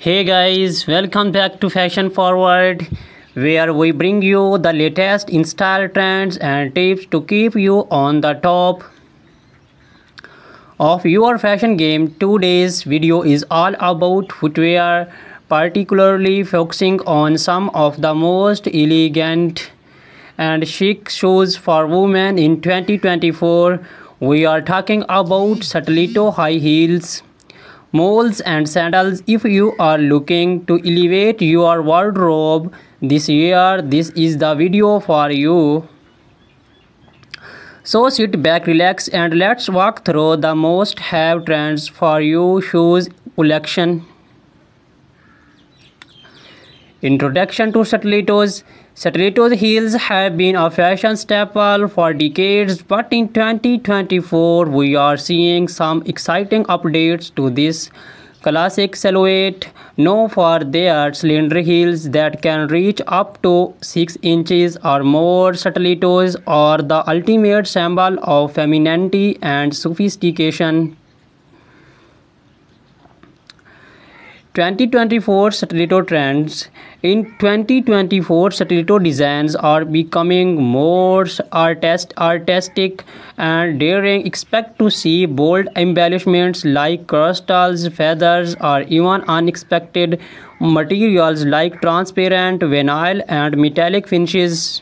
Hey guys, welcome back to Fashion Forward, where we bring you the latest in style trends and tips to keep you on the top of your fashion game. Today's video is all about footwear, particularly focusing on some of the most elegant and chic shoes for women in 2024. We are talking about stiletto high heels, moles and sandals. If you are looking to elevate your wardrobe this year, this is the video for you. So sit back, relax, and let's walk through the most have trends for you shoes collection. Introduction to stilettos. Stiletto heels have been a fashion staple for decades, but in 2024 we are seeing some exciting updates to this classic silhouette, known for their slender heels that can reach up to 6 inches or more. Stilettos are the ultimate symbol of femininity and sophistication. 2024 stiletto trends. In 2024, stiletto designs are becoming more artistic and daring. Expect to see bold embellishments like crystals, feathers, or even unexpected materials like transparent vinyl and metallic finishes.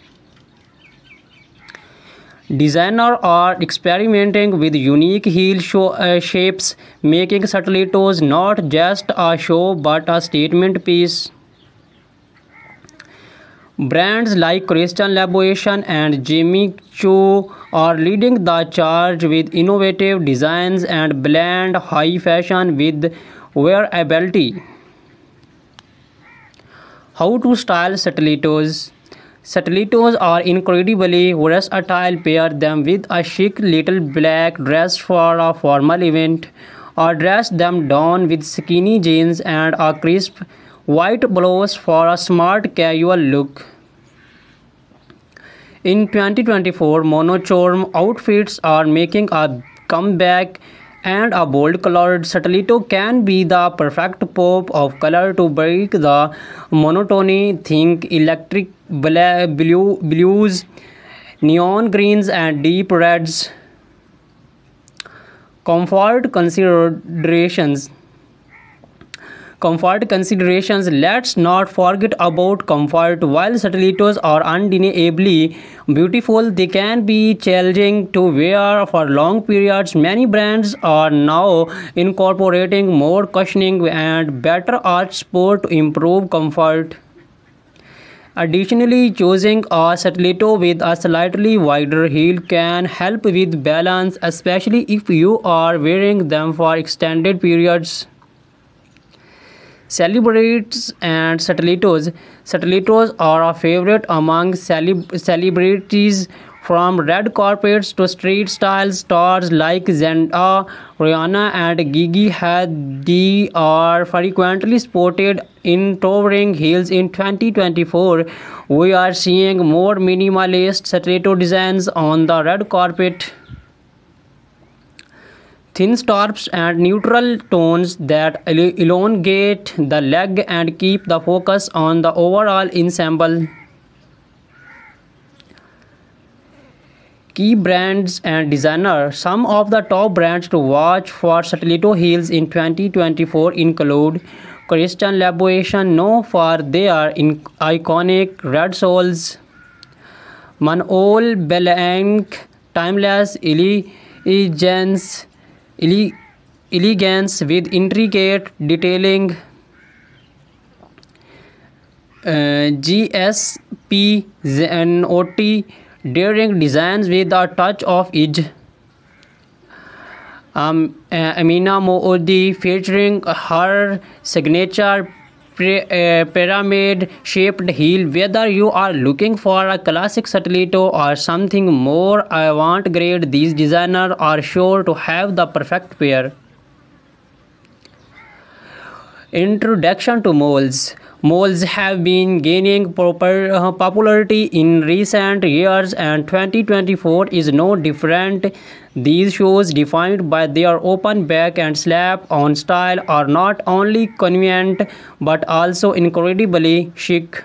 Designers are experimenting with unique heel shapes, making stilettos not just a show but a statement piece. Brands like Christian Louboutin and Jimmy Choo are leading the charge with innovative designs and blend high fashion with wearability. How to style stilettos? Stilettos are incredibly versatile. Pair them with a chic little black dress for a formal event, or dress them down with skinny jeans and a crisp white blouse for a smart casual look. In 2024, monochrome outfits are making a comeback, and a bold colored stiletto can be the perfect pop of color to break the monotony. Think electric blues, neon greens, and deep reds. Comfort considerations. Let's not forget about comfort. While stilettos are undeniably beautiful, they can be challenging to wear for long periods. Many brands are now incorporating more cushioning and better arch support to improve comfort. Additionally, choosing a stiletto with a slightly wider heel can help with balance, especially if you are wearing them for extended periods. Celebrities and stilettos. Stilettos are a favorite among celebrities, from red carpets to street style stars like Zendaya, Rihanna, and Gigi Hadid are frequently spotted in towering heels. In 2024, we are seeing more minimalist stiletto designs on the red carpet. Thin straps and neutral tones that elongate the leg and keep the focus on the overall ensemble. Key brands and designers. Some of the top brands to watch for stiletto heels in 2024 include Christian Louboutin, known for their iconic red soles; Manol Blahnik, timeless elegance with intricate detailing; GSP Zenotti, daring designs with a touch of edge; Amina Moody, featuring her signature pyramid-shaped heel. Whether you are looking for a classic stiletto or something more avant-garde, these designers are sure to have the perfect pair. Introduction to moles. Moles have been gaining popularity in recent years, and 2024 is no different. These shoes, defined by their open back and slap-on style, are not only convenient but also incredibly chic.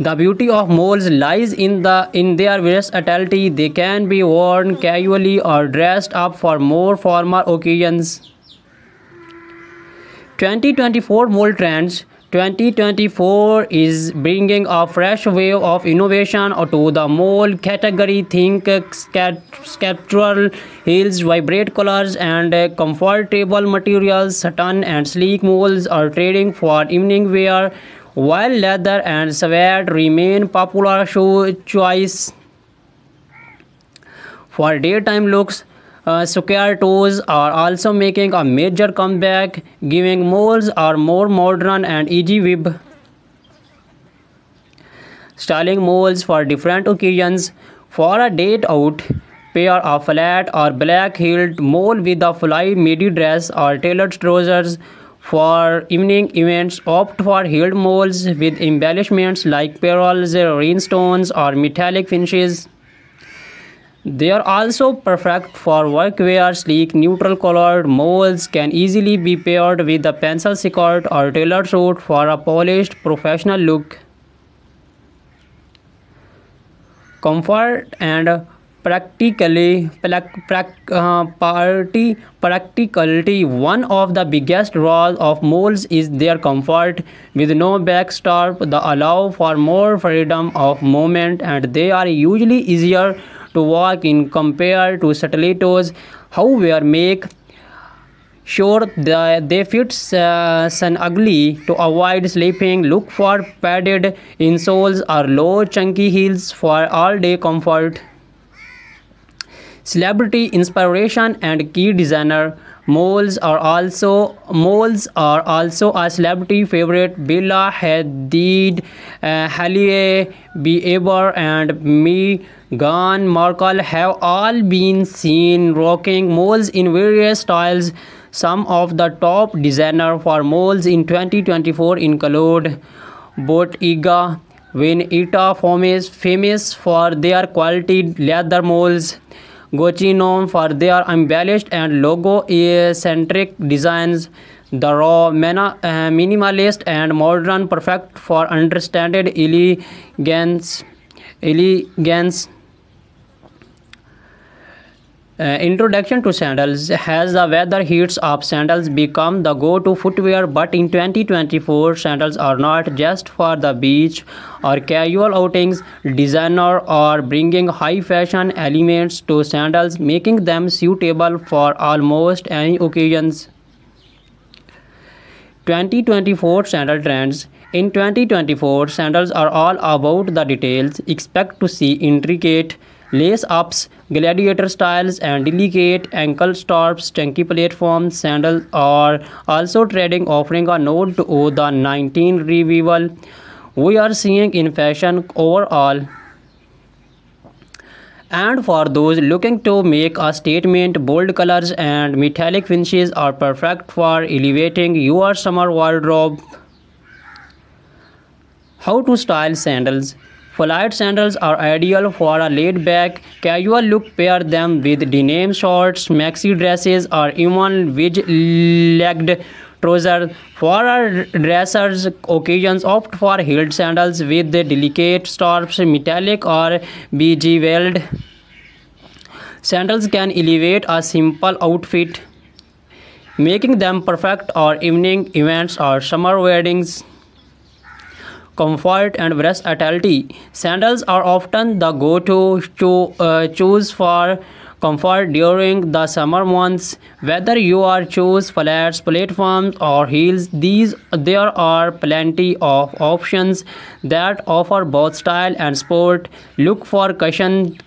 The beauty of moles lies in their versatility. They can be worn casually or dressed up for more formal occasions. 2024 Mole Trends. 2024 is bringing a fresh wave of innovation to the mole category. Think sculptural heels, vibrant colors, and comfortable materials. Satin and sleek moles are trading for evening wear, while leather and suede remain popular shoe choice for daytime looks. Square toes are also making a major comeback, giving moles a more modern and easy web styling moles for different occasions. For a date out, pair a flat or black heeled mole with a fly midi dress or tailored trousers. For evening events, opt for heeled moles with embellishments like pearls, rhinestones, or metallic finishes. They are also perfect for workwear. Sleek, neutral-colored moles can easily be paired with a pencil skirt or tailored suit for a polished, professional look. Comfort and practicality. One of the biggest draws of moles is their comfort. With no backstrap, they allow for more freedom of movement, and they are usually easier to walk in compared to stilettos. However, make sure that they fit snugly to avoid slipping. Look for padded insoles or low chunky heels for all-day comfort. Celebrity inspiration and key designer. Moles are also a celebrity favorite. Bella Hadid, Hailey Bieber, and Meghan Markle have all been seen rocking moles in various styles. Some of the top designers for moles in 2024 include Bottega Veneta, famous for their quality leather moles. Gucci, known for their embellished and logo-centric designs. The raw, minimalist, and modern, perfect for understated elegance. Introduction to sandals. Has the weather heats up, sandals become the go-to footwear, but in 2024 sandals are not just for the beach or casual outings. Designers are bringing high fashion elements to sandals, making them suitable for almost any occasions. 2024 Sandal Trends. In 2024, sandals are all about the details. Expect to see intricate lace-ups, gladiator styles, and delicate ankle straps. Chunky platform sandals are also trending, offering a nod to the 19 revival we are seeing in fashion overall. And for those looking to make a statement, bold colors and metallic finishes are perfect for elevating your summer wardrobe. How to style sandals. Flight sandals are ideal for a laid-back, casual look. Pair them with denim shorts, maxi dresses, or even wide-legged trousers. For our dressers occasions, opt for heeled sandals with the delicate straps. Metallic or bejeweled sandals can elevate a simple outfit, making them perfect for evening events or summer weddings. Comfort and versatility. Sandals are often the go-to choose for comfort during the summer months. Whether you are choose flats, platforms, or heels, there are plenty of options that offer both style and sport. Look for cushioned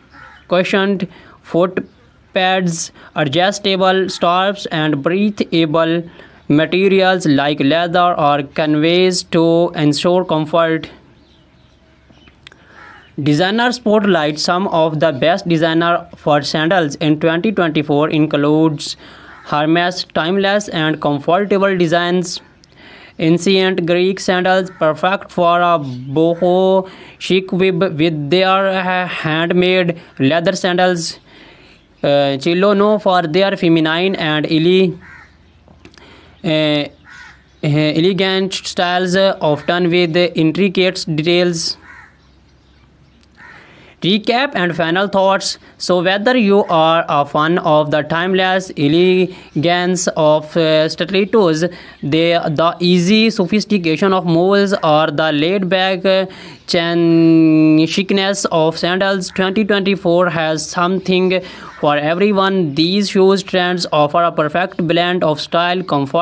foot pads, adjustable straps, and breathable materials like leather or canvas to ensure comfort. Designer spotlight. Some of the best designer for sandals in 2024 includes Hermes timeless and comfortable designs, Ancient Greek sandals, perfect for a boho chic vibe with their handmade leather sandals. Chilono for their feminine and uh, elegant styles, often with intricate details. Recap and final thoughts. So, whether you are a fan of the timeless elegance of stilettos, the easy sophistication of moles, or the laid back chicness of sandals, 2024 has something for everyone. These shoes trends offer a perfect blend of style, comfort,